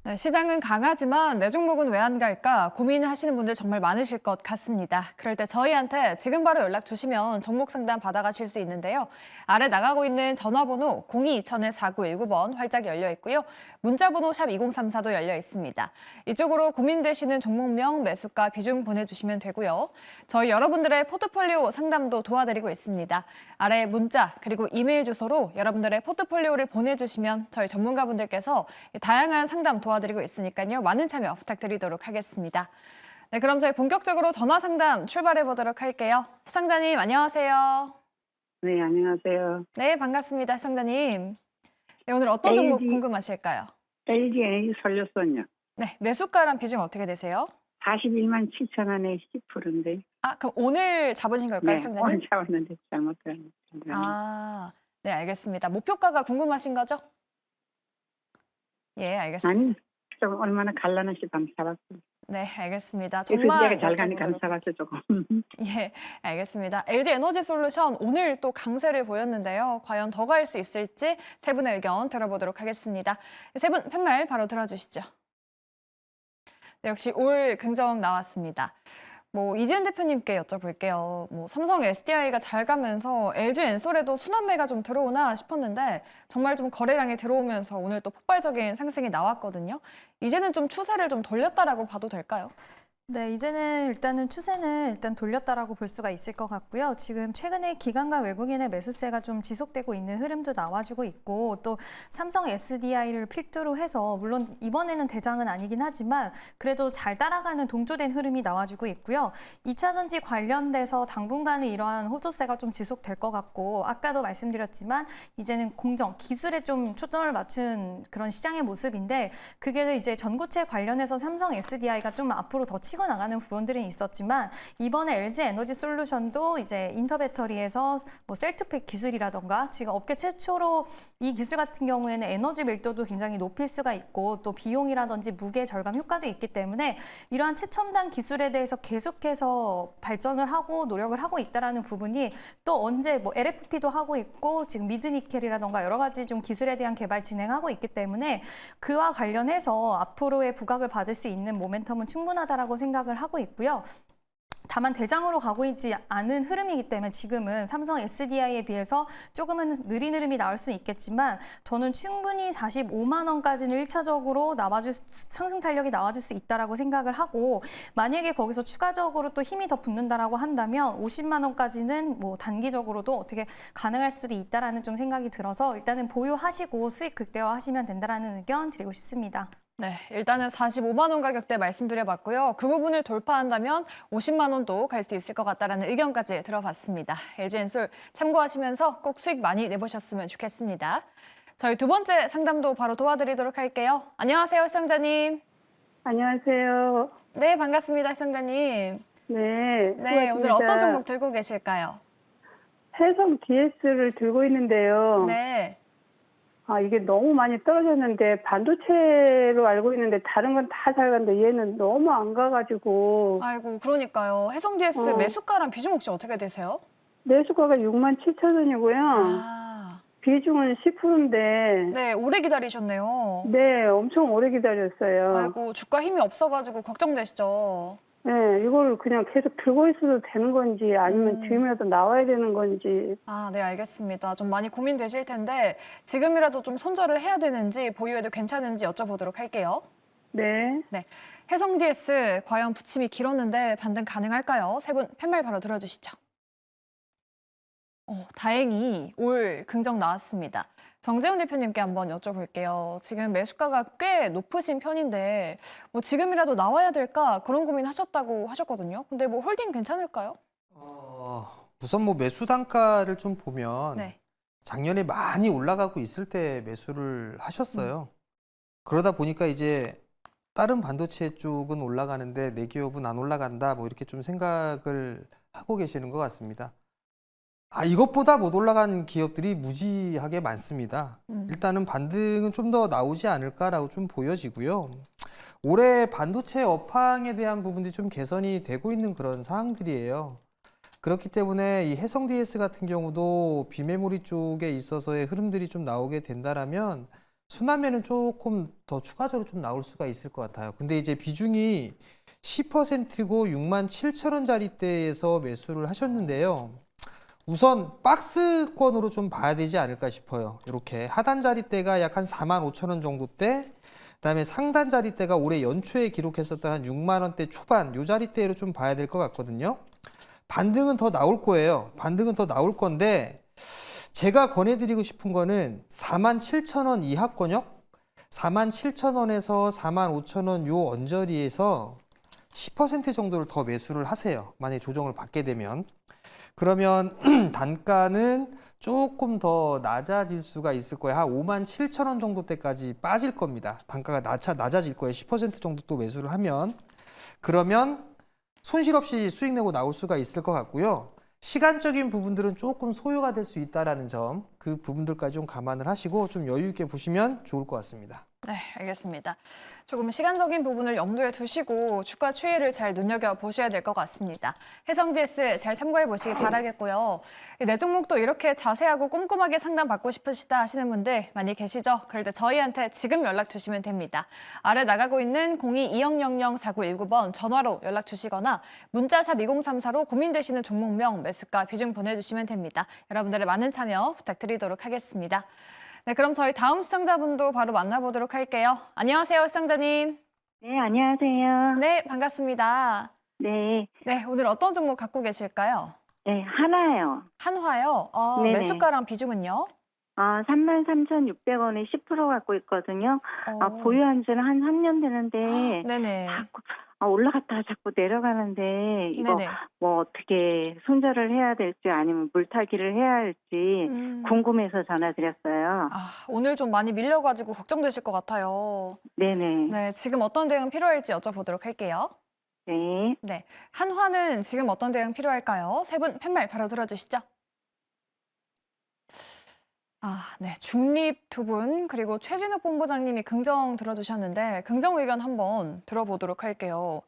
네, 시장은 강하지만 내 종목은 왜 안 갈까 고민하시는 분들 정말 많으실 것 같습니다. 그럴 때 저희한테 지금 바로 연락 주시면 종목 상담 받아가실 수 있는데요. 아래 나가고 있는 전화번호 02-2000-4919번 활짝 열려 있고요. 문자번호 샵 2034도 열려 있습니다. 이쪽으로 고민되시는 종목명, 매수가, 비중 보내주시면 되고요. 저희 여러분들의 포트폴리오 상담도 도와드리고 있습니다. 아래 문자 그리고 이메일 주소로 여러분들의 포트폴리오를 보내주시면 저희 전문가분들께서 다양한 상담 도와드리고 있으니까요. 많은 참여 부탁드리도록 하겠습니다. 네, 그럼 저희 본격적으로 전화 상담 출발해 보도록 할게요. 시청자님 안녕하세요. 네, 안녕하세요. 네, 반갑습니다. 시청자님. 네, 오늘 어떤 종목 궁금하실까요? LG 에너지 솔루션요. 네, 매수가랑 비중 어떻게 되세요? 41만 7천 원에 10%인데. 아, 그럼 오늘 잡으신 걸까요, 네, 시청자님? 오늘 잡았는데 잘못 들었네요. 아, 네, 알겠습니다. 목표가가 궁금하신 거죠? 예, 알겠습니다. 아니, 좀 얼마나 갈라는지 한번 잡았어요. 네, 알겠습니다. 정말 정말 잘 가니까 여쭤보도록 잡았어요, 조금. 예, 알겠습니다. LG 에너지 솔루션 오늘 또 강세를 보였는데요. 과연 더 갈 수 있을지 세 분의 의견 들어보도록 하겠습니다. 세 분 팻말 바로 들어주시죠. 네, 역시 올 긍정 나왔습니다. 이재은 대표님께 여쭤볼게요. 삼성 SDI가 잘 가면서 LG 엔솔에도 순환매가 좀 들어오나 싶었는데 정말 좀 거래량이 들어오면서 오늘 또 폭발적인 상승이 나왔거든요. 이제는 좀 추세를 좀 돌렸다라고 봐도 될까요? 네, 이제는 일단은 추세는 돌렸다라고 볼 수가 있을 것 같고요. 지금 최근에 기관과 외국인의 매수세가 좀 지속되고 있는 흐름도 나와주고 있고 또 삼성 SDI를 필두로 해서 물론 이번에는 대장은 아니긴 하지만 그래도 잘 따라가는 동조된 흐름이 나와주고 있고요. 2차 전지 관련돼서 당분간은 이러한 호조세가 좀 지속될 것 같고 아까도 말씀드렸지만 이제는 공정, 기술에 좀 초점을 맞춘 그런 시장의 모습인데 그게 이제 전고체 관련해서 삼성 SDI가 좀 앞으로 더 치고 나가는 부분들이 있었지만 이번에 LG 에너지 솔루션도 이제 인터배터리에서 셀투팩 기술이라던가 지금 업계 최초로 이 기술 같은 경우에는 에너지 밀도도 굉장히 높일 수가 있고 또 비용이라든지 무게 절감 효과도 있기 때문에 이러한 최첨단 기술에 대해서 계속해서 발전을 하고 노력을 하고 있다라는 부분이 또 언제 LFP도 하고 있고 지금 미드니켈이라던가 여러 가지 좀 기술에 대한 개발 진행하고 있기 때문에 그와 관련해서 앞으로의 부각을 받을 수 있는 모멘텀은 충분하다라고 생각을 하고 있고요. 다만 대장으로 가고 있지 않은 흐름이기 때문에 지금은 삼성 SDI에 비해서 조금은 느린 흐름이 나올 수 있겠지만 저는 충분히 45만 원까지는 1차적으로 상승 탄력이 나와줄 수 있다라고 생각을 하고 만약에 거기서 추가적으로 또 힘이 더 붙는다라고 한다면 50만 원까지는 단기적으로도 어떻게 가능할 수도 있다라는 좀 생각이 들어서 일단은 보유하시고 수익 극대화하시면 된다라는 의견 드리고 싶습니다. 네, 일단은 45만 원 가격대 말씀드려봤고요. 그 부분을 돌파한다면 50만 원도 갈 수 있을 것 같다라는 의견까지 들어봤습니다. LG 엔솔 참고하시면서 꼭 수익 많이 내보셨으면 좋겠습니다. 저희 두 번째 상담도 바로 도와드리도록 할게요. 안녕하세요, 시청자님. 안녕하세요. 네, 반갑습니다, 시청자님. 네, 네, 오늘 어떤 종목 들고 계실까요? 해성 DS를 들고 있는데요. 네. 이게 너무 많이 떨어졌는데 반도체로 알고 있는데 다른 건 다 잘 갔는데 얘는 너무 안 가가지고 아이고, 그러니까요. 해성 DS 매수가랑 비중 혹시 어떻게 되세요? 매수가가 6만 7천 원이고요. 아, 비중은 10%인데 네, 오래 기다리셨네요. 네, 엄청 오래 기다렸어요. 아이고, 주가 힘이 없어가지고 걱정되시죠? 네, 이걸 그냥 계속 들고 있어도 되는 건지 아니면 지금이라도 나와야 되는 건지. 아, 네, 알겠습니다. 좀 많이 고민되실 텐데 지금이라도 좀 손절을 해야 되는지 보유해도 괜찮은지 여쭤보도록 할게요. 네. 네, 해성 DS 과연 부침이 길었는데 반등 가능할까요? 세 분 팻말 바로 들어주시죠. 다행히 올 긍정 나왔습니다. 정재훈 대표님께 한번 여쭤볼게요. 지금 매수가가 꽤 높으신 편인데 지금이라도 나와야 될까 그런 고민하셨다고 하셨거든요. 근데 홀딩 괜찮을까요? 우선 매수 단가를 좀 보면 네. 작년에 많이 올라가고 있을 때 매수를 하셨어요. 그러다 보니까 이제 다른 반도체 쪽은 올라가는데 내 기업은 안 올라간다 이렇게 좀 생각을 하고 계시는 것 같습니다. 이것보다 못 올라간 기업들이 무지하게 많습니다. 일단은 반등은 좀 더 나오지 않을까라고 좀 보여지고요. 올해 반도체 업황에 대한 부분들이 좀 개선이 되고 있는 그런 상황들이에요. 그렇기 때문에 이 해성 DS 같은 경우도 비메모리 쪽에 있어서의 흐름들이 좀 나오게 된다라면 순하면은 조금 더 추가적으로 좀 나올 수가 있을 것 같아요. 근데 이제 비중이 10%고 67,000원짜리대에서 매수를 하셨는데요. 우선 박스권으로 좀 봐야 되지 않을까 싶어요. 이렇게 하단 자리대가 약 한 45,000원 정도대, 그다음에 상단 자리대가 올해 연초에 기록했었던 한 6만 원대 초반 요 자리대로 좀 봐야 될 것 같거든요. 반등은 더 나올 거예요. 반등은 더 나올 건데 제가 권해드리고 싶은 거는 47,000원 이하권역, 47,000원에서 45,000원 요 언저리에서 10% 정도를 더 매수를 하세요. 만약에 조정을 받게 되면. 그러면 단가는 조금 더 낮아질 수가 있을 거예요. 한 57,000원 정도 때까지 빠질 겁니다. 단가가 낮아질 거예요. 10% 정도 또 매수를 하면. 그러면 손실 없이 수익 내고 나올 수가 있을 것 같고요. 시간적인 부분들은 조금 소요가 될 수 있다는 점, 그 부분들까지 좀 감안을 하시고 좀 여유 있게 보시면 좋을 것 같습니다. 네, 알겠습니다. 조금 시간적인 부분을 염두에 두시고 주가 추이를 잘 눈여겨보셔야 될 것 같습니다. 혜성GS 잘 참고해 보시기 바라겠고요. 내 종목도 이렇게 자세하고 꼼꼼하게 상담받고 싶으시다 하시는 분들 많이 계시죠? 그럴 때 저희한테 지금 연락 주시면 됩니다. 아래 나가고 있는 02-2000-4919번 전화로 연락 주시거나 문자샵 2034로 고민되시는 종목명, 매수가, 비중 보내주시면 됩니다. 여러분들의 많은 참여 부탁드리도록 하겠습니다. 네, 그럼 저희 다음 시청자분도 바로 만나보도록 할게요. 안녕하세요, 시청자님. 네, 안녕하세요. 네, 반갑습니다. 네, 네, 오늘 어떤 종목 갖고 계실까요? 네, 하나요. 한화요. 네네. 매수가랑 비중은요? 33,600원에 10% 갖고 있거든요. 보유한 지는 한 3년 되는데, 네네. 자꾸, 올라갔다가 자꾸 내려가는데, 이거 네네. 뭐 어떻게 손절을 해야 될지 아니면 물타기를 해야 할지 궁금해서 전화드렸어요. 오늘 좀 많이 밀려가지고 걱정되실 것 같아요. 네네. 네, 지금 어떤 대응 필요할지 여쭤보도록 할게요. 네. 네, 한화는 지금 어떤 대응 필요할까요? 세 분 팻말 바로 들어주시죠. 네. 중립 두 분, 그리고 최진욱 본부장님이 긍정 들어주셨는데, 긍정 의견 한번 들어보도록 할게요.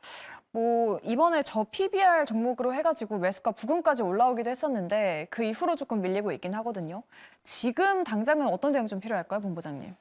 이번에 저 PBR 종목으로 해가지고 매수가 부근까지 올라오기도 했었는데, 그 이후로 조금 밀리고 있긴 하거든요. 지금 당장은 어떤 대응 좀 필요할까요, 본부장님?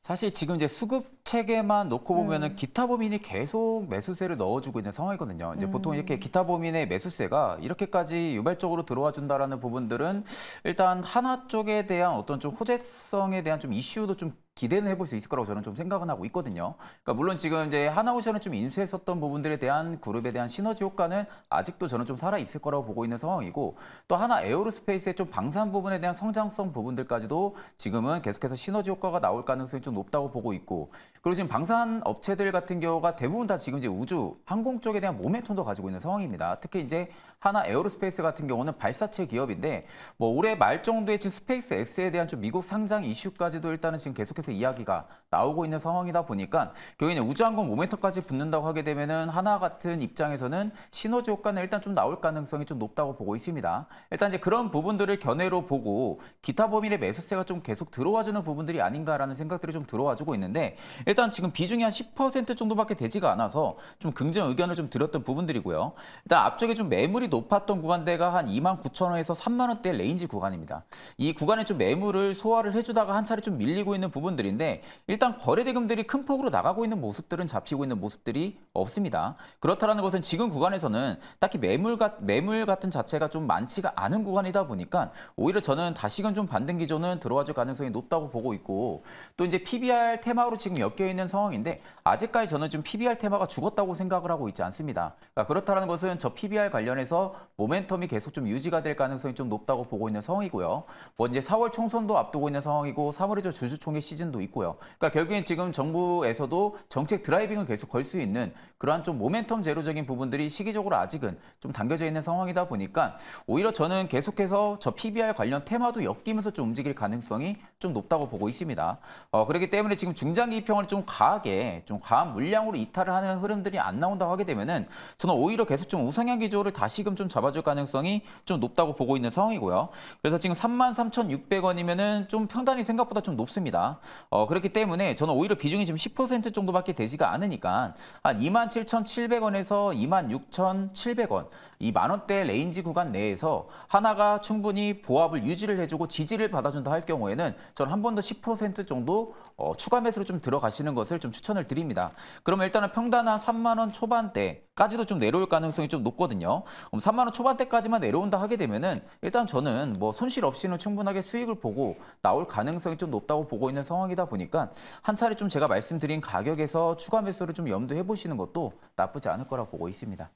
사실 지금 이제 수급 체계만 놓고 보면은 기타 범인이 계속 매수세를 넣어주고 있는 상황이거든요. 이제 보통 이렇게 기타 범인의 매수세가 이렇게까지 유발적으로 들어와 준다라는 부분들은 일단 하나 쪽에 대한 어떤 좀 호재성에 대한 좀 이슈도 좀 기대는 해볼 수 있을 거라고 저는 좀 생각은 하고 있거든요. 그러니까 물론 지금 이제 하나오션을 좀 인수했었던 부분들에 대한 그룹에 대한 시너지 효과는 아직도 저는 좀 살아 있을 거라고 보고 있는 상황이고, 또 하나 에어로스페이스의 좀 방산 부분에 대한 성장성 부분들까지도 지금은 계속해서 시너지 효과가 나올 가능성이 좀 높다고 보고 있고, 그리고 지금 방산 업체들 같은 경우가 대부분 다 지금 이제 우주 항공 쪽에 대한 모멘텀도 가지고 있는 상황입니다. 특히 이제 하나 에어로스페이스 같은 경우는 발사체 기업인데 올해 말 정도에 지금 스페이스 X에 대한 좀 미국 상장 이슈까지도 일단은 지금 계속해서 이야기가 나오고 있는 상황이다 보니까 결국에는 우주항공 모멘텀까지 붙는다고 하게 되면은 하나 같은 입장에서는 시너지 효과는 일단 좀 나올 가능성이 좀 높다고 보고 있습니다. 일단 이제 그런 부분들을 견해로 보고 기타 범인의 매수세가 좀 계속 들어와주는 부분들이 아닌가라는 생각들이 좀 들어와주고 있는데, 일단 지금 비중이 한 10% 정도밖에 되지가 않아서 좀 긍정 의견을 좀 드렸던 부분들이고요. 일단 앞쪽에 좀 매물이 높았던 구간대가 한 29,000원에서 3만 원대 레인지 구간입니다. 이 구간에 좀 매물을 소화를 해주다가 한 차례 좀 밀리고 있는 부분들인데, 일단 거래 대금들이 큰 폭으로 나가고 있는 모습들은 잡히고 있는 모습들이 없습니다. 그렇다라는 것은 지금 구간에서는 딱히 매물 같은 자체가 좀 많지가 않은 구간이다 보니까 오히려 저는 다시금 좀 반등 기조는 들어와줄 가능성이 높다고 보고 있고, 또 이제 PBR 테마로 지금 엮여 있는 상황인데 아직까지 저는 좀 PBR 테마가 죽었다고 생각을 하고 있지 않습니다. 그러니까 그렇다는 것은 저 PBR 관련해서 모멘텀이 계속 좀 유지가 될 가능성이 좀 높다고 보고 있는 상황이고요. 이제 4월 총선도 앞두고 있는 상황이고 3월에 주주총회 시즌도 있고요. 그러니까 결국엔 지금 정부에서도 정책 드라이빙을 계속 걸 수 있는 그러한 좀 모멘텀 제로적인 부분들이 시기적으로 아직은 좀 당겨져 있는 상황이다 보니까 오히려 저는 계속해서 저 PBR 관련 테마도 엮이면서 좀 움직일 가능성이 좀 높다고 보고 있습니다. 그렇기 때문에 지금 중장기 이평을 좀 과하게 좀 과한 물량으로 이탈을 하는 흐름들이 안 나온다고 하게 되면은 저는 오히려 계속 좀 우상향 기조를 다시금 만큼 좀 잡아줄 가능성이 좀 높다고 보고 있는 상황이고요. 그래서 지금 33,600원이면은 좀 평단이 생각보다 좀 높습니다. 그렇기 때문에 저는 오히려 비중이 지금 10% 정도밖에 되지가 않으니까 한 27,700원에서 26,700원 이 만원대 레인지 구간 내에서 하나가 충분히 보합을 유지를 해주고 지지를 받아준다 할 경우에는 저는 한 번 더 10% 정도 추가 매수로 좀 들어가시는 것을 좀 추천을 드립니다. 그러면 일단은 평단 한 3만 원 초반대까지도 좀 내려올 가능성이 좀 높거든요. 그럼 3만 원 초반대까지만 내려온다 하게 되면은 일단 저는 뭐 손실 없이는 충분하게 수익을 보고 나올 가능성이 좀 높다고 보고 있는 상황이다 보니까 한 차례 좀 제가 말씀드린 가격에서 추가 매수를 좀 염두해 보시는 것도 나쁘지 않을 거라고 보고 있습니다.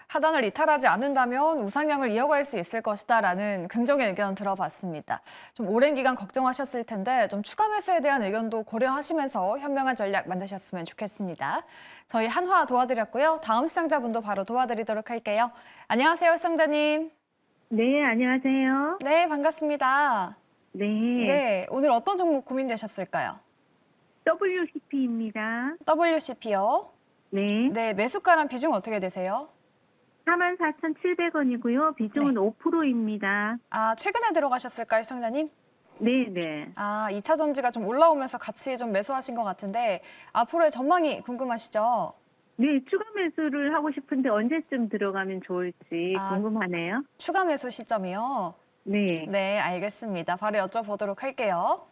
하단을 이탈하지 않는다면 우상향을 이어갈 수 있을 것이다라는 긍정의 의견 들어봤습니다. 좀 오랜 기간 걱정하셨을 텐데 좀 추가 매수에 대한 의견도 고려하시면서 현명한 전략 만드셨으면 좋겠습니다. 저희 한화 도와드렸고요. 다음 시청자분도 바로 도와드리도록 할게요. 안녕하세요, 시청자님. 네, 안녕하세요. 네, 반갑습니다. 네, 네, 오늘 어떤 종목 고민되셨을까요? WCP입니다. WCP요. 네, 네, 매수가랑 비중 어떻게 되세요? 44,700원이고요. 비중은 네. 5%입니다. 아, 최근에 들어가셨을까요, 시청자님? 네, 네. 아, 2차 전지가 좀 올라오면서 같이 좀 매수하신 것 같은데 앞으로의 전망이 궁금하시죠? 네, 추가 매수를 하고 싶은데 언제쯤 들어가면 좋을지 아. 궁금하네요. 추가 매수 시점이요? 네. 네, 알겠습니다. 바로 여쭤보도록 할게요.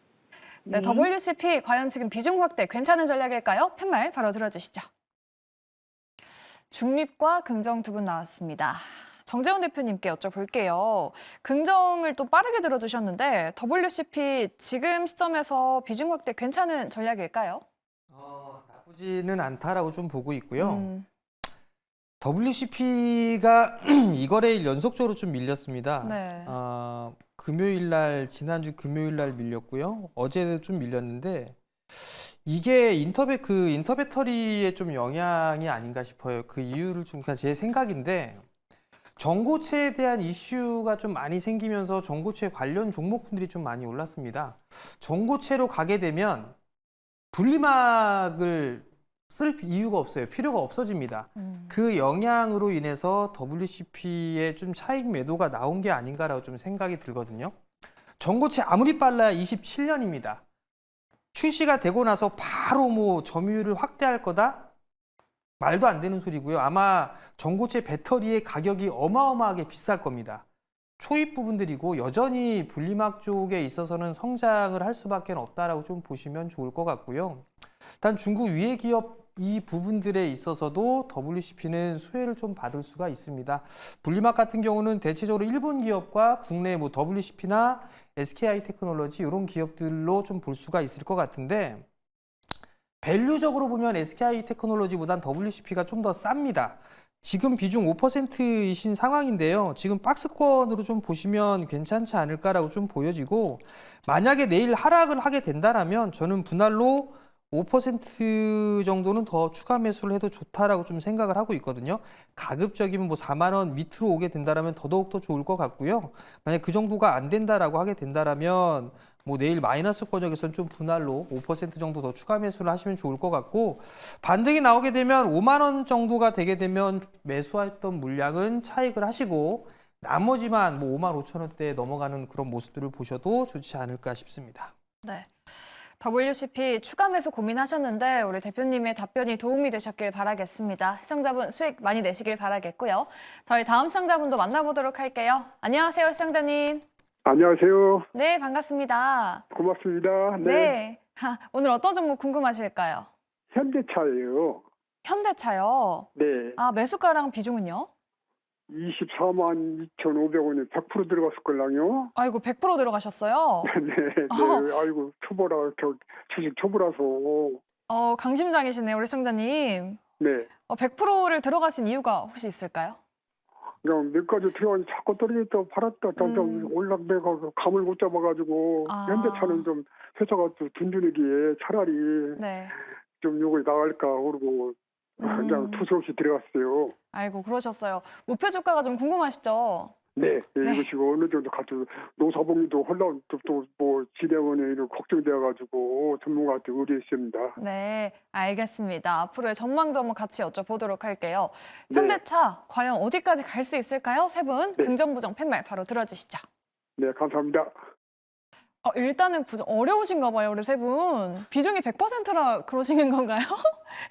네, 네. WCP 과연 지금 비중 확대 괜찮은 전략일까요? 팻말 바로 들어주시죠. 중립과 긍정 두 분 나왔습니다. 정재훈 대표님께 여쭤볼게요. 긍정을 또 빠르게 들어주셨는데 WCP 지금 시점에서 비중 확대 괜찮은 전략일까요? 나쁘지는 않다라고 좀 보고 있고요. 음, WCP가 이 거래일 연속적으로 좀 밀렸습니다. 네. 금요일 날, 지난주 금요일 날 밀렸고요. 어제도 좀 밀렸는데 이게 인터배터리에 좀 영향이 아닌가 싶어요. 그 이유를 좀 그냥 제 생각인데 전고체에 대한 이슈가 좀 많이 생기면서 전고체 관련 종목분들이 좀 많이 올랐습니다. 전고체로 가게 되면 분리막을 쓸 이유가 없어요. 필요가 없어집니다. 그 영향으로 인해서 WCP의 좀 차익 매도가 나온 게 아닌가라고 좀 생각이 들거든요. 전고체 아무리 빨라야 27년입니다. 출시가 되고 나서 바로 뭐 점유율을 확대할 거다? 말도 안 되는 소리고요. 아마 전고체 배터리의 가격이 어마어마하게 비쌀 겁니다. 초입 부분들이고 여전히 분리막 쪽에 있어서는 성장을 할 수밖에 없다라고 좀 보시면 좋을 것 같고요. 일단 중국 위해 기업 이 부분들에 있어서도 WCP는 수혜를 좀 받을 수가 있습니다. 분리막 같은 경우는 대체적으로 일본 기업과 국내 뭐 WCP나 SKI 테크놀로지 이런 기업들로 좀 볼 수가 있을 것 같은데 밸류적으로 보면 SKI 테크놀로지보단 WCP가 좀 더 쌉니다. 지금 비중 5%이신 상황인데요. 지금 박스권으로 좀 보시면 괜찮지 않을까라고 좀 보여지고 만약에 내일 하락을 하게 된다라면 저는 분할로 5% 정도는 더 추가 매수를 해도 좋다라고 좀 생각을 하고 있거든요. 가급적이면 뭐 4만 원 밑으로 오게 된다라면 더더욱 더 좋을 것 같고요. 만약 그 정도가 안 된다라고 하게 된다라면 뭐 내일 마이너스 권역에서는 좀 분할로 5% 정도 더 추가 매수를 하시면 좋을 것 같고 반등이 나오게 되면 5만 원 정도가 되게 되면 매수했던 물량은 차익을 하시고 나머지만 뭐 5만 5천 원대에 넘어가는 그런 모습들을 보셔도 좋지 않을까 싶습니다. 네. WCP 추가 매수 고민하셨는데 우리 대표님의 답변이 도움이 되셨길 바라겠습니다. 시청자분 수익 많이 내시길 바라겠고요. 저희 다음 시청자분도 만나보도록 할게요. 안녕하세요, 시청자님. 안녕하세요. 네, 반갑습니다. 고맙습니다. 네. 오늘 어떤 종목 궁금하실까요? 현대차예요. 현대차요. 네. 아, 매수가랑 비중은요? 24만 2,500원에 100% 들어갔을 걸랑요. 아이고, 100% 들어가셨어요? 네, 네. 아이고, 초보라, 주식 초보라서. 강심장이시네요, 우리 시청자님. 네. 100%를 들어가신 이유가 혹시 있을까요? 그냥 몇 가지 들어가니 자꾸 떨어졌다 팔았다 점점 올락내가 감을 못 잡아가지고 아. 현대차는 좀 회사가 좀 든든하기에 차라리 네. 좀 요거에 나갈까 그러고 그냥 투수 없이 들어갔어요. 아이고, 그러셨어요. 목표 주가가 좀 궁금하시죠? 네, 네. 이것이 어느 정도 같은 노사봉도 혼란 또뭐 진행원에 걱정되어가지고 전문가한테 의뢰했습니다. 네, 알겠습니다. 앞으로의 전망도 한번 같이 여쭤보도록 할게요. 네. 현대차 과연 어디까지 갈 수 있을까요? 세 분 네. 긍정 부정 팻말 바로 들어주시죠. 네, 감사합니다. 일단은 부정 어려우신가 봐요, 우리 세 분. 비중이 100%라 그러시는 건가요?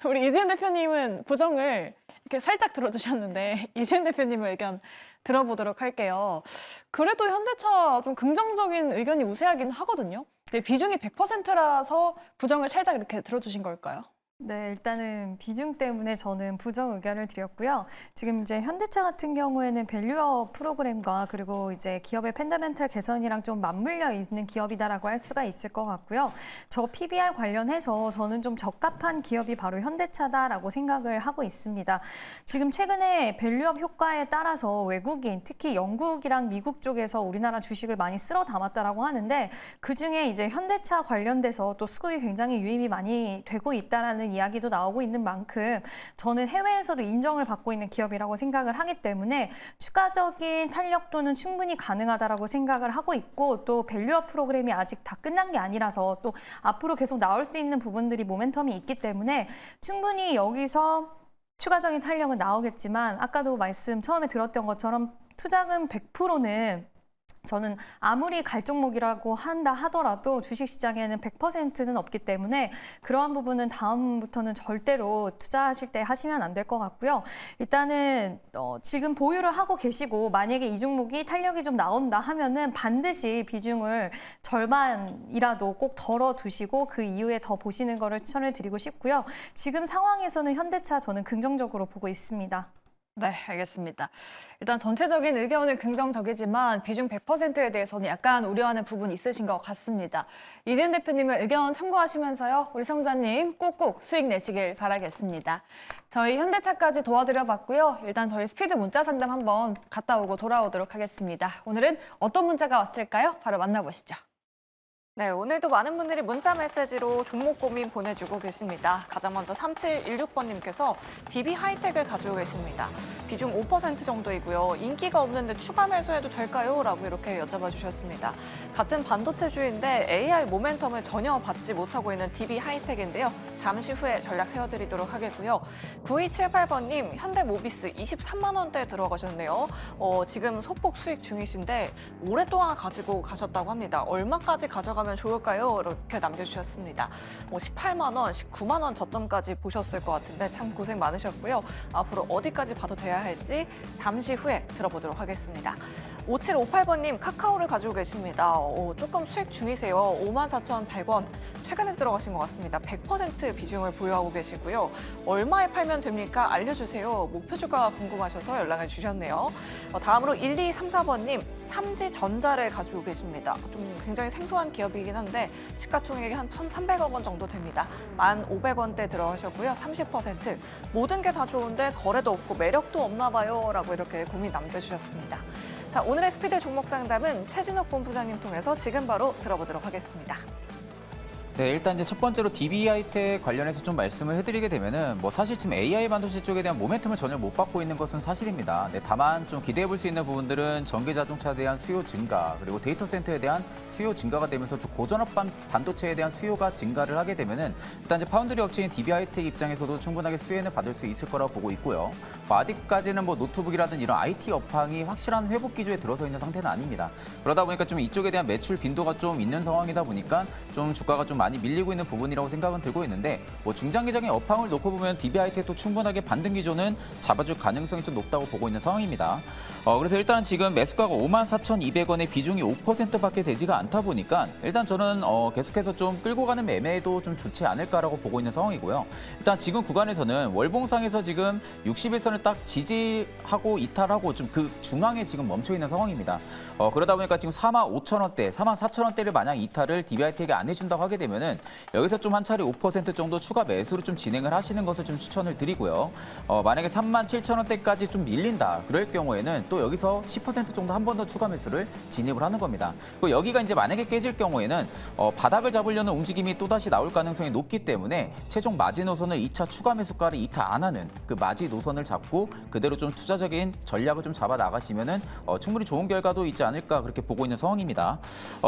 우리 이지은 대표님은 부정을 이렇게 살짝 들어주셨는데 이지은 대표님의 의견 들어보도록 할게요. 그래도 현대차 좀 긍정적인 의견이 우세하긴 하거든요. 근데 비중이 100%라서 부정을 살짝 이렇게 들어주신 걸까요? 네, 일단은 비중 때문에 저는 부정 의견을 드렸고요. 지금 이제 현대차 같은 경우에는 밸류업 프로그램과 그리고 이제 기업의 펀더멘털 개선이랑 좀 맞물려 있는 기업이다라고 할 수가 있을 것 같고요. 저 PBR 관련해서 저는 좀 적합한 기업이 바로 현대차다라고 생각을 하고 있습니다. 지금 최근에 밸류업 효과에 따라서 외국인, 특히 영국이랑 미국 쪽에서 우리나라 주식을 많이 쓸어 담았다라고 하는데 그중에 이제 현대차 관련돼서 또 수급이 굉장히 유입이 많이 되고 있다라는 이야기도 나오고 있는 만큼 저는 해외에서도 인정을 받고 있는 기업이라고 생각을 하기 때문에 추가적인 탄력도는 충분히 가능하다라고 생각을 하고 있고 또 밸류업 프로그램이 아직 다 끝난 게 아니라서 또 앞으로 계속 나올 수 있는 부분들이 모멘텀이 있기 때문에 충분히 여기서 추가적인 탄력은 나오겠지만 아까도 말씀 처음에 들었던 것처럼 투자금 100%는 저는 아무리 갈 종목이라고 한다 하더라도 주식시장에는 100%는 없기 때문에 그러한 부분은 다음부터는 절대로 투자하실 때 하시면 안 될 것 같고요. 일단은 지금 보유를 하고 계시고 만약에 이 종목이 탄력이 좀 나온다 하면은 반드시 비중을 절반이라도 꼭 덜어두시고 그 이후에 더 보시는 거를 추천을 드리고 싶고요. 지금 상황에서는 현대차 저는 긍정적으로 보고 있습니다. 네, 알겠습니다. 일단 전체적인 의견은 긍정적이지만 비중 100%에 대해서는 약간 우려하는 부분이 있으신 것 같습니다. 이재은 대표님의 의견 참고하시면서요. 우리 성자님 꾹꾹 수익 내시길 바라겠습니다. 저희 현대차까지 도와드려봤고요. 일단 저희 스피드 문자 상담 한번 갔다 오고 돌아오도록 하겠습니다. 오늘은 어떤 문자가 왔을까요? 바로 만나보시죠. 네, 오늘도 많은 분들이 문자 메시지로 종목 고민 보내주고 계십니다. 가장 먼저 3716번님께서 DB 하이텍을 가지고 계십니다. 비중 5% 정도이고요. 인기가 없는데 추가 매수해도 될까요? 라고 이렇게 여쭤봐 주셨습니다. 같은 반도체주인데 AI 모멘텀을 전혀 받지 못하고 있는 DB 하이텍인데요. 잠시 후에 전략 세워드리도록 하겠고요. 9278번님, 현대모비스 23만 원대에 들어가셨네요. 지금 소폭 수익 중이신데 오랫동안 가지고 가셨다고 합니다. 얼마까지 가져가면 좋을까요? 이렇게 남겨주셨습니다. 18만 원, 19만 원 저점까지 보셨을 것 같은데 참 고생 많으셨고요. 앞으로 어디까지 봐도 돼야 할지 잠시 후에 들어보도록 하겠습니다. 5758번님, 카카오를 가지고 계십니다. 조금 수익 중이세요. 54,100원. 최근에 들어가신 것 같습니다. 100% 비중을 보유하고 계시고요. 얼마에 팔면 됩니까? 알려주세요. 목표 주가 궁금하셔서 연락을 주셨네요. 다음으로 1234번님, 삼지전자를 가지고 계십니다. 좀 굉장히 생소한 기업이긴 한데 시가총액이 한 1,300억 원 정도 됩니다. 1,500원대 들어가셨고요. 30%. 모든 게 다 좋은데 거래도 없고 매력도 없나 봐요. 라고 이렇게 고민 남겨주셨습니다. 자, 오늘의 스피드 종목 상담은 최진욱 본부장님 통해서 지금 바로 들어보도록 하겠습니다. 네, 일단 이제 첫 번째로 DB 하이텍 관련해서 좀 말씀을 해드리게 되면은 사실 지금 AI 반도체 쪽에 대한 모멘텀을 전혀 못 받고 있는 것은 사실입니다. 네, 다만 좀 기대해 볼 수 있는 부분들은 전기 자동차에 대한 수요 증가 그리고 데이터 센터에 대한 수요 증가가 되면서 좀 고전압 반도체에 대한 수요가 증가를 하게 되면은 일단 이제 파운드리 업체인 DB 하이텍 입장에서도 충분하게 수혜는 받을 수 있을 거라고 보고 있고요. 아직까지는 노트북이라든 이런 IT 업황이 확실한 회복 기조에 들어서 있는 상태는 아닙니다. 그러다 보니까 좀 이쪽에 대한 매출 빈도가 좀 있는 상황이다 보니까 좀 주가가 좀 많이 밀리고 있는 부분이라고 생각은 들고 있는데 중장기적인 업황을 놓고 보면 DB 하이텍도 충분하게 반등 기조는 잡아줄 가능성이 좀 높다고 보고 있는 상황입니다. 그래서 일단 지금 매수가가 54,200원의 비중이 5%밖에 되지가 않다 보니까 일단 저는 계속해서 좀 끌고 가는 매매도 좀 좋지 않을까라고 보고 있는 상황이고요. 일단 지금 구간에서는 월봉상에서 지금 61선을 딱 지지하고 이탈하고 좀 그 중앙에 지금 멈춰 있는 상황입니다. 그러다 보니까 지금 45,000원대, 44,000원대를 만약 이탈을 DB 하이텍이 안 해준다고 하게 되면 보면은 여기서 좀 한 차례 5% 정도 추가 매수를 좀 진행을 하시는 것을 좀 추천을 드리고요. 만약에 37,000원대까지 좀 밀린다. 그럴 경우에는 또 여기서 10% 정도 한 번 더 추가 매수를 진입을 하는 겁니다. 그리고 여기가 이제 만약에 깨질 경우에는 바닥을 잡으려는 움직임이 또다시 나올 가능성이 높기 때문에 최종 마지 노선을 2차 추가 매수가를 이탈 안 하는 그 마지 노선을 잡고 그대로 좀 투자적인 전략을 좀 잡아 나가시면은 충분히 좋은 결과도 있지 않을까 그렇게 보고 있는 상황입니다.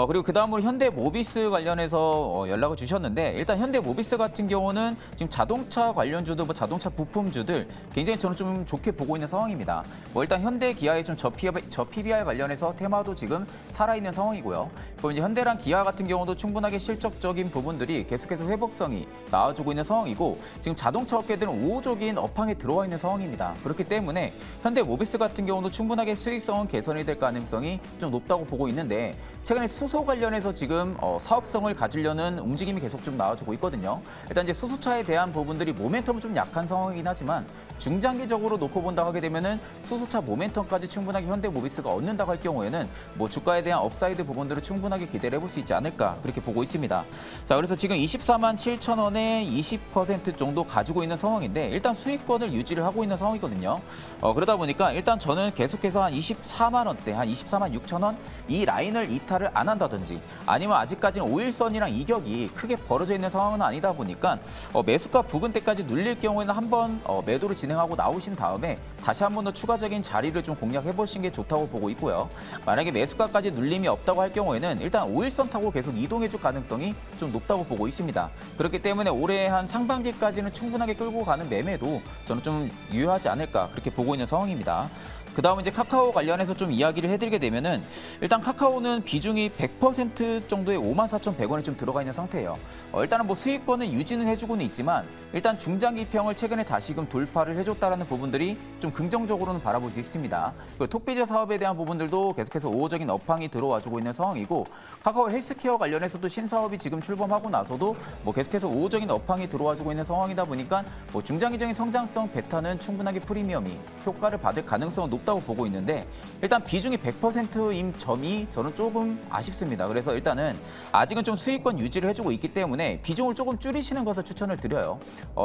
그리고 그 다음으로 현대모비스 관련해서 연락을 주셨는데 일단 현대모비스 같은 경우는 지금 자동차 관련주들, 뭐 자동차 부품주들 굉장히 저는 좀 좋게 보고 있는 상황입니다. 일단 현대 기아의 좀 PBR 관련해서 테마도 지금 살아있는 상황이고요. 그리고 이제 현대랑 기아 같은 경우도 충분하게 실적적인 부분들이 계속해서 회복성이 나와주고 있는 상황이고 지금 자동차 업계들은 우호적인 업황에 들어와 있는 상황입니다. 그렇기 때문에 현대모비스 같은 경우도 충분하게 수익성은 개선이 될 가능성이 좀 높다고 보고 있는데 최근에 수소 관련해서 지금 사업성을 가지려는 움직임이 계속 좀 나와주고 있거든요. 일단 이제 수소차에 대한 부분들이 모멘텀은 좀 약한 상황이긴 하지만 중장기적으로 놓고 본다고 하게 되면은 수소차 모멘텀까지 충분하게 현대모비스가 얻는다고 할 경우에는 뭐 주가에 대한 업사이드 부분들을 충분하게 기대를 해볼 수 있지 않을까 그렇게 보고 있습니다. 자, 그래서 지금 247,000원에 20% 정도 가지고 있는 상황인데 일단 수익권을 유지를 하고 있는 상황이거든요. 그러다 보니까 일단 저는 계속해서 한 24만 원대, 한 24만 6천 원 이 라인을 이탈을 안 한다든지 아니면 아직까지는 5일선이랑 이격이 크게 벌어져 있는 상황은 아니다 보니까 매수가 부근대까지 눌릴 경우에는 한번 매도를 진행하고 나오신 다음에 다시 한 번 더 추가적인 자리를 좀 공략해 보시는 게 좋다고 보고 있고요. 만약에 매수가까지 눌림이 없다고 할 경우에는 일단 5일선 타고 계속 이동해 줄 가능성이 좀 높다고 보고 있습니다. 그렇기 때문에 올해 한 상반기까지는 충분하게 끌고 가는 매매도 저는 좀 유효하지 않을까 그렇게 보고 있는 상황입니다. 그 다음 이제 카카오 관련해서 좀 이야기를 해드리게 되면은 일단 카카오는 비중이 100% 정도의 54,100원이 좀 들어가 있는 상태예요. 일단은 뭐 수익권은 유지는 해주고는 있지만 일단 중장기평을 최근에 다시금 돌파를 해줬다라는 부분들이 좀 긍정적으로는 바라볼 수 있습니다. 그리고 톡비즈 사업에 대한 부분들도 계속해서 우호적인 업황이 들어와주고 있는 상황이고 카카오 헬스케어 관련해서도 신사업이 지금 출범하고 나서도 뭐 계속해서 우호적인 업황이 들어와주고 있는 상황이다 보니까 뭐 중장기적인 성장성 베타는 충분하게 프리미엄이 효과를 받을 가능성은 높다고 보고 있는데 일단 비중이 100%인 점이 저는 조금 아쉽습니다. 그래서 일단은 아직은 좀 수익권 유지를 해주고 있기 때문에 비중을 조금 줄이시는 것을 추천을 드려요.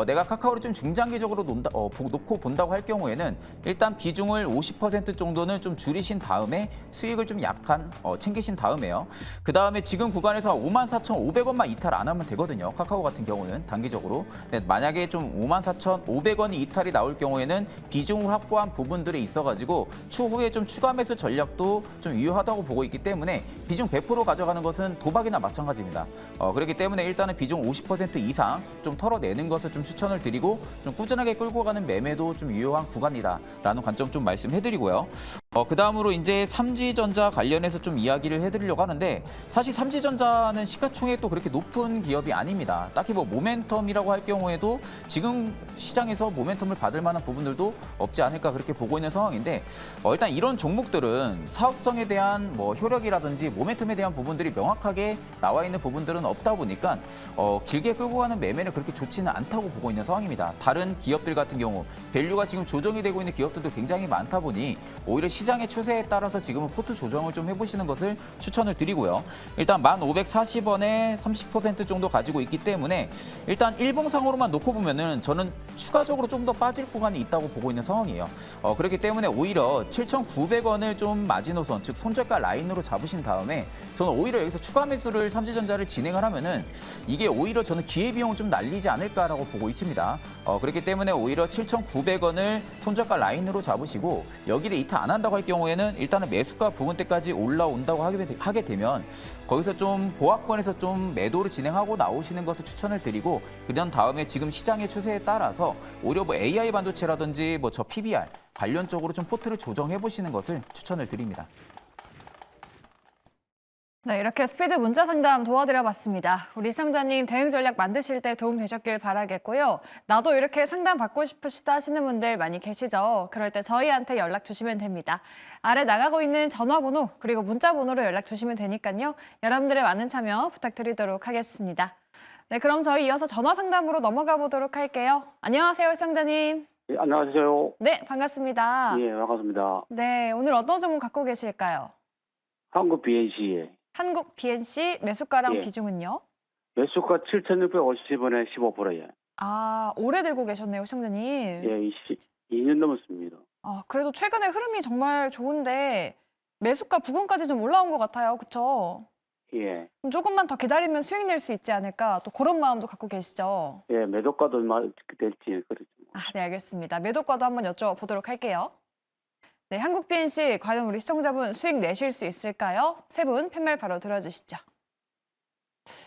내가 카카오를 좀 중장기적으로 놓고 본다고 할 경우에는 일단 비중을 50% 정도는 좀 줄이신 다음에 수익을 좀 약간 챙기신 다음에요. 그 다음에 지금 구간에서 54,500원만 이탈 안 하면 되거든요. 카카오 같은 경우는 단기적으로. 근데 만약에 좀 54,500원이 이탈이 나올 경우에는 비중을 확보한 부분들이 있어가지고 추후에 좀 추가 매수 전략도 좀 유효하다고 보고 있기 때문에 비중 100% 가져가는 것은 도박이나 마찬가지입니다. 그렇기 때문에 일단은 비중 50% 이상 좀 털어내는 것을 좀 추천을 드리고 좀 꾸준하게 끌고 가는 매매도 좀 유효한 구간이다라는 관점 좀 말씀해드리고요. 그 다음으로 이제 삼지전자 관련해서 좀 이야기를 해드리려고 하는데 사실 삼지전자는 시가총액도 그렇게 높은 기업이 아닙니다. 딱히 뭐 모멘텀이라고 할 경우에도 지금 시장에서 모멘텀을 받을 만한 부분들도 없지 않을까 그렇게 보고 있는 상황인데 일단 이런 종목들은 사업성에 대한 뭐 효력이라든지 모멘텀에 대한 부분들이 명확하게 나와 있는 부분들은 없다 보니까 길게 끌고 가는 매매는 그렇게 좋지는 않다고 보고 있는 상황입니다. 다른 기업들 같은 경우 밸류가 지금 조정이 되고 있는 기업들도 굉장히 많다 보니 오히려 시장의 추세에 따라서 지금은 포트 조정을 좀 해보시는 것을 추천을 드리고요. 일단 1,540원에 30% 정도 가지고 있기 때문에 일단 일봉상으로만 놓고 보면은 저는 추가적으로 좀 더 빠질 구간이 있다고 보고 있는 상황이에요. 그렇기 때문에 오히려 7,900원을 좀 마지노선, 즉 손절가 라인으로 잡으신 다음에 저는 오히려 여기서 추가 매수를 삼지전자를 진행을 하면은 이게 오히려 저는 기회비용을 좀 날리지 않을까라고 보고 있습니다. 그렇기 때문에 오히려 7,900원을 손절가 라인으로 잡으시고 여기를 이탈 안 한다고 할 경우에는 일단은 매수가 부분대까지 올라온다고 하게 되면 거기서 좀 보합권에서 좀 매도를 진행하고 나오시는 것을 추천을 드리고 그다음 다음에 지금 시장의 추세에 따라서 오히려 뭐 AI 반도체라든지 뭐 저 PBR 관련 쪽으로 좀 포트를 조정해 보시는 것을 추천을 드립니다. 네, 이렇게 스피드 문자 상담 도와드려봤습니다. 우리 시청자님 대응 전략 만드실 때 도움 되셨길 바라겠고요. 나도 이렇게 상담 받고 싶으시다 하시는 분들 많이 계시죠? 그럴 때 저희한테 연락 주시면 됩니다. 아래 나가고 있는 전화번호 그리고 문자 번호로 연락 주시면 되니까요. 여러분들의 많은 참여 부탁드리도록 하겠습니다. 네, 그럼 저희 이어서 전화 상담으로 넘어가 보도록 할게요. 안녕하세요, 시청자님. 네, 안녕하세요. 네, 반갑습니다. 예, 반갑습니다. 네, 오늘 어떤 종목 갖고 계실까요? 한국 BNC에 한국 BNC 매수가랑 예. 비중은요? 매수가 7,650원에 15%예요. 아, 오래 들고 계셨네요, 시청자님. 예, 2년 넘었습니다. 아, 그래도 최근에 흐름이 정말 좋은데 매수가 부근까지 좀 올라온 것 같아요. 그쵸? 예. 그럼 조금만 더 기다리면 수익 낼 수 있지 않을까? 또 그런 마음도 갖고 계시죠? 예, 매도가도 얼마 될지 그렇죠. 아, 네, 알겠습니다. 매도가도 한번 여쭤보도록 할게요. 네, 한국 BNC 과연 우리 시청자분 수익 내실 수 있을까요? 세 분 팻말 바로 들어주시죠.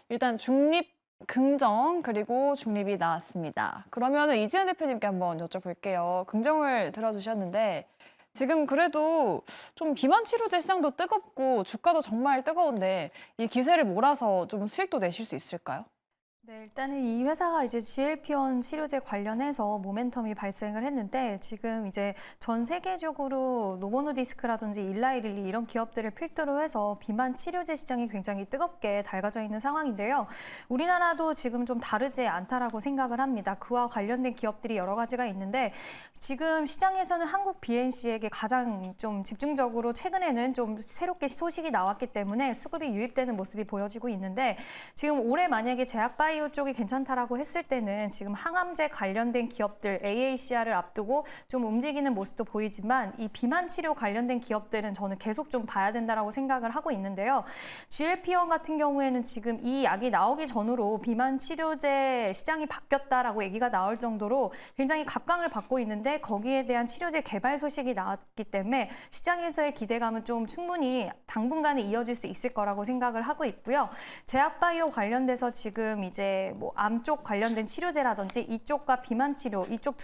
일단 중립, 긍정 그리고 중립이 나왔습니다. 그러면은 이지은 대표님께 한번 여쭤볼게요. 긍정을 들어주셨는데 지금 그래도 좀 비만 치료제 시장도 뜨겁고 주가도 정말 뜨거운데 이 기세를 몰아서 좀 수익도 내실 수 있을까요? 네, 일단은 이 회사가 이제 GLP-1 치료제 관련해서 모멘텀이 발생을 했는데 지금 이제 전 세계적으로 노보노디스크라든지 일라이릴리 이런 기업들을 필두로 해서 비만 치료제 시장이 굉장히 뜨겁게 달궈져 있는 상황인데요. 우리나라도 지금 좀 다르지 않다라고 생각을 합니다. 그와 관련된 기업들이 여러 가지가 있는데 지금 시장에서는 한국 BNC에게 가장 좀 집중적으로 최근에는 좀 새롭게 소식이 나왔기 때문에 수급이 유입되는 모습이 보여지고 있는데 지금 올해 만약에 제약바이오 쪽이 괜찮다라고 했을 때는 지금 항암제 관련된 기업들 AACR을 앞두고 좀 움직이는 모습도 보이지만 이 비만 치료 관련된 기업들은 저는 계속 좀 봐야 된다라고 생각을 하고 있는데요. GLP-1 같은 경우에는 지금 이 약이 나오기 전으로 비만 치료제 시장이 바뀌었다라고 얘기가 나올 정도로 굉장히 각광을 받고 있는데 거기에 대한 치료제 개발 소식이 나왔기 때문에 시장에서의 기대감은 좀 충분히 당분간에 이어질 수 있을 거라고 생각을 하고 있고요. 제약바이오 관련돼서 지금 이제 뭐 암 쪽 관련된 치료제라든지 이쪽과 비만 치료 이쪽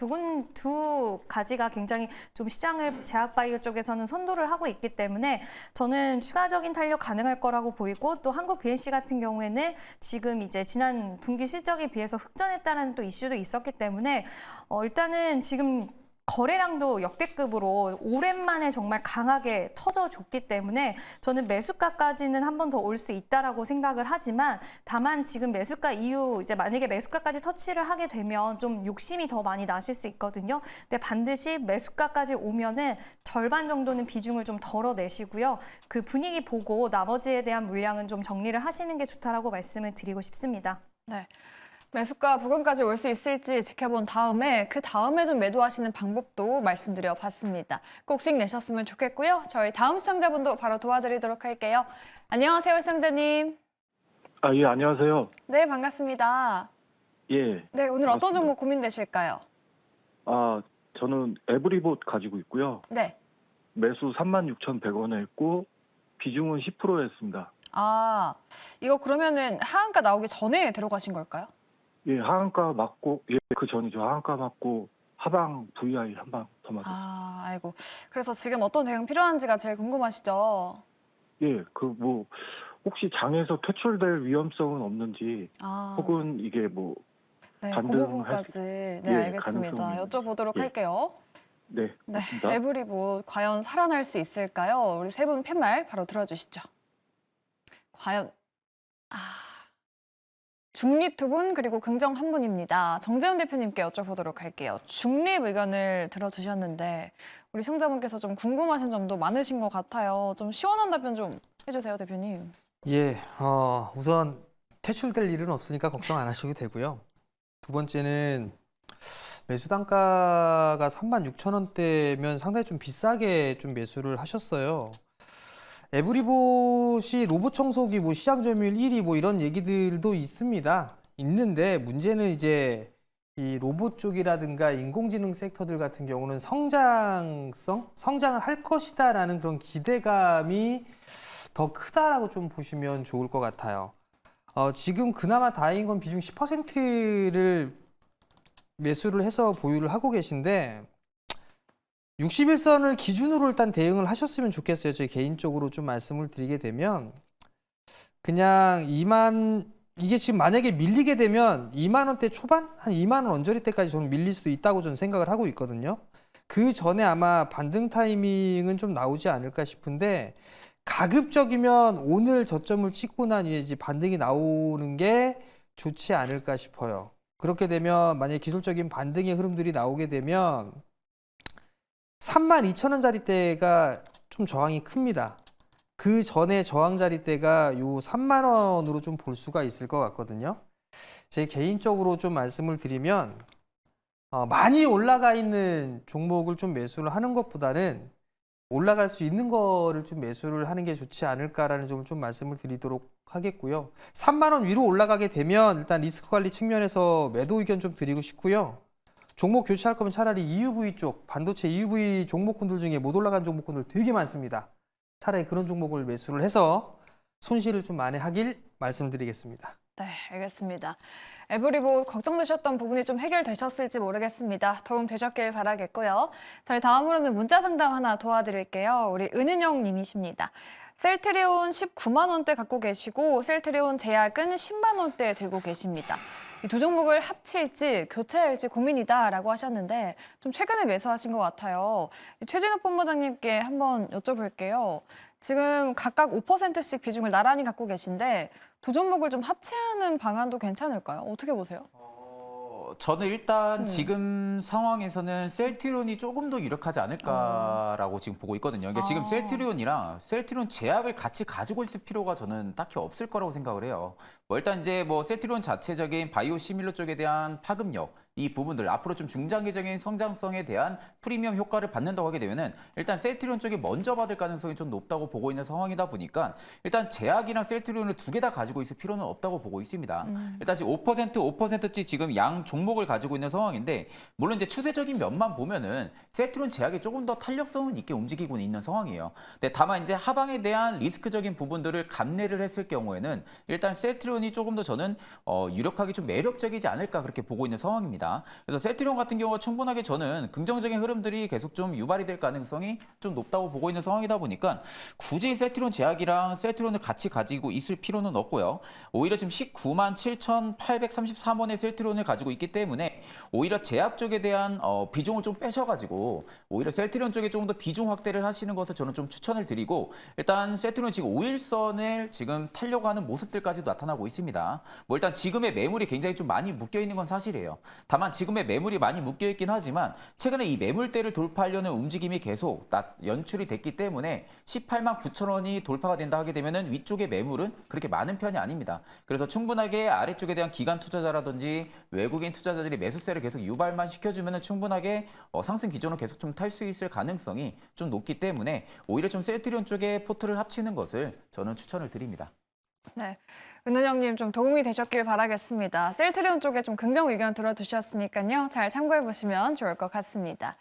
두 가지가 굉장히 좀 시장을 제약바이오 쪽에서는 선도를 하고 있기 때문에 저는 추가적인 탄력 가능할 거라고 보이고 또 한국 BNC 같은 경우에는 지금 이제 지난 분기 실적에 비해서 흑전했다는 또 이슈도 있었기 때문에 일단은 지금 거래량도 역대급으로 오랜만에 정말 강하게 터져줬기 때문에 저는 매수가까지는 한 번 더 올 수 있다라고 생각을 하지만 다만 지금 매수가 이후 이제 만약에 매수가까지 터치를 하게 되면 좀 욕심이 더 많이 나실 수 있거든요. 근데 반드시 매수가까지 오면은 절반 정도는 비중을 좀 덜어내시고요. 그 분위기 보고 나머지에 대한 물량은 좀 정리를 하시는 게 좋다라고 말씀을 드리고 싶습니다. 네. 매수가 부근까지 올 수 있을지 지켜본 다음에 그 다음에 좀 매도하시는 방법도 말씀드려 봤습니다. 꼭 수익 내셨으면 좋겠고요. 저희 다음 시청자분도 바로 도와드리도록 할게요. 안녕하세요, 시청자님. 아, 예, 안녕하세요. 네, 반갑습니다. 예. 네, 오늘 어떤 반갑습니다. 종목 고민되실까요? 아, 저는 에브리봇 가지고 있고요. 네. 매수 36,100원에 했고, 비중은 10%였습니다. 아, 이거 그러면은 하한가 나오기 전에 들어가신 걸까요? 예, 하한가 맞고, 예, 그 전이죠. 하한가 맞고, 하방 VI 한 방 더 맞았어요. 아, 아이고. 그래서 지금 어떤 대응 필요한지가 제일 궁금하시죠? 예, 혹시 장에서 퇴출될 위험성은 없는지, 아, 혹은 이게 뭐, 네, 그 반등할 부분까지. 네, 예, 알겠습니다. 가능성이 여쭤보도록 예. 할게요. 네, 네, 맞습니다. 에브리봇 과연 살아날 수 있을까요? 우리 세 분 팻말 바로 들어주시죠. 과연 중립 두 분 그리고 긍정 한 분입니다. 정재훈 대표님께 여쭤보도록 할게요. 중립 의견을 들어주셨는데 우리 시청자분께서 좀 궁금하신 점도 많으신 것 같아요. 좀 시원한 답변 좀 해주세요, 대표님. 예, 우선 퇴출될 일은 없으니까 걱정 안 하셔도 되고요. 두 번째는 매수 단가가 36,000원대면 상당히 좀 비싸게 좀 매수를 하셨어요. 에브리봇이 로봇 청소기 뭐 시장 점유율 1위 뭐 이런 얘기들도 있습니다. 있는데 문제는 이제 이 로봇 쪽이라든가 인공지능 섹터들 같은 경우는 성장을 할 것이다라는 그런 기대감이 더 크다라고 좀 보시면 좋을 것 같아요. 지금 그나마 다행인 건 비중 10%를 매수를 해서 보유를 하고 계신데 61선을 기준으로 일단 대응을 하셨으면 좋겠어요. 저희 개인적으로 좀 말씀을 드리게 되면 그냥 이게 지금 만약에 밀리게 되면 2만 원대 초반? 한 2만 원 언저리 때까지 저는 밀릴 수도 있다고 저는 생각을 하고 있거든요. 그 전에 아마 반등 타이밍은 좀 나오지 않을까 싶은데 가급적이면 오늘 저점을 찍고 난 이후에 이제 반등이 나오는 게 좋지 않을까 싶어요. 그렇게 되면 만약에 기술적인 반등의 흐름들이 나오게 되면 32,000원짜리 대가 좀 저항이 큽니다. 그 전에 저항 자리대가 요 3만 원으로 좀 볼 수가 있을 것 같거든요. 제 개인적으로 좀 말씀을 드리면 많이 올라가 있는 종목을 좀 매수를 하는 것보다는 올라갈 수 있는 거를 좀 매수를 하는 게 좋지 않을까라는 점을 좀 말씀을 드리도록 하겠고요. 3만 원 위로 올라가게 되면 일단 리스크 관리 측면에서 매도 의견 좀 드리고 싶고요. 종목 교체할 거면 차라리 EUV 쪽, 반도체 EUV 종목군들 중에 못 올라간 종목군들 되게 많습니다. 차라리 그런 종목을 매수를 해서 손실을 좀 만회하길 말씀드리겠습니다. 네, 알겠습니다. 에브리보 걱정되셨던 부분이 좀 해결되셨을지 모르겠습니다. 도움 되셨길 바라겠고요. 저희 다음으로는 문자 상담 하나 도와드릴게요. 우리 은은영 님이십니다. 셀트리온 19만 원대 갖고 계시고 셀트리온 제약은 10만 원대 들고 계십니다. 이 두 종목을 합칠지 교체할지 고민이다라고 하셨는데 좀 최근에 매수하신 것 같아요. 최진욱 본부장님께 한번 여쭤볼게요. 지금 각각 5%씩 비중을 나란히 갖고 계신데 두 종목을 좀 합체하는 방안도 괜찮을까요? 어떻게 보세요? 저는 일단 지금 상황에서는 셀트리온이 조금 더 유력하지 않을까라고 지금 보고 있거든요. 그러니까 지금 셀트리온이랑 셀트리온 제약을 같이 가지고 있을 필요가 저는 딱히 없을 거라고 생각을 해요. 일단 이제 셀트리온 자체적인 바이오 시밀러 쪽에 대한 파급력, 이 부분들 앞으로 좀 중장기적인 성장성에 대한 프리미엄 효과를 받는다고 하게 되면은 일단 셀트리온 쪽이 먼저 받을 가능성이 좀 높다고 보고 있는 상황이다 보니까 일단 제약이랑 셀트리온을 두 개 다 가지고 있을 필요는 없다고 보고 있습니다. 일단 지금 5%씩 지금 양 종목을 가지고 있는 상황인데 물론 이제 추세적인 면만 보면은 셀트리온 제약이 조금 더 탄력성은 있게 움직이고 있는 상황이에요. 근데 다만 이제 하방에 대한 리스크적인 부분들을 감내를 했을 경우에는 일단 셀트리온이 조금 더 저는 유력하게 좀 매력적이지 않을까 그렇게 보고 있는 상황입니다. 그래서 셀트리온 같은 경우가 충분하게 저는 긍정적인 흐름들이 계속 좀 유발이 될 가능성이 좀 높다고 보고 있는 상황이다 보니까 굳이 셀트리온 제약이랑 셀트리온을 같이 가지고 있을 필요는 없고요. 오히려 지금 19만 7,833원의 셀트리온을 가지고 있기 때문에 오히려 제약 쪽에 대한 비중을 좀 빼셔가지고 오히려 셀트리온 쪽에 조금 더 비중 확대를 하시는 것을 저는 좀 추천을 드리고 일단 셀트리온 지금 5일선을 지금 타려고 하는 모습들까지도 나타나고 있습니다. 일단 지금의 매물이 굉장히 좀 많이 묶여 있는 건 사실이에요. 다만 지금의 매물이 많이 묶여 있긴 하지만 최근에 이 매물대를 돌파하려는 움직임이 계속 연출이 됐기 때문에 18만 9천 원이 돌파가 된다 하게 되면은 위쪽의 매물은 그렇게 많은 편이 아닙니다. 그래서 충분하게 아래쪽에 대한 기관 투자자라든지 외국인 투자자들이 매수세를 계속 유발만 시켜주면은 충분하게 상승 기조는 계속 좀 탈 수 있을 가능성이 좀 높기 때문에 오히려 좀 셀트리온 쪽에 포트를 합치는 것을 저는 추천을 드립니다. 네, 은은영님 좀 도움이 되셨길 바라겠습니다. 셀트리온 쪽에 좀 긍정 의견 들어주셨으니까요. 잘 참고해 보시면 좋을 것 같습니다.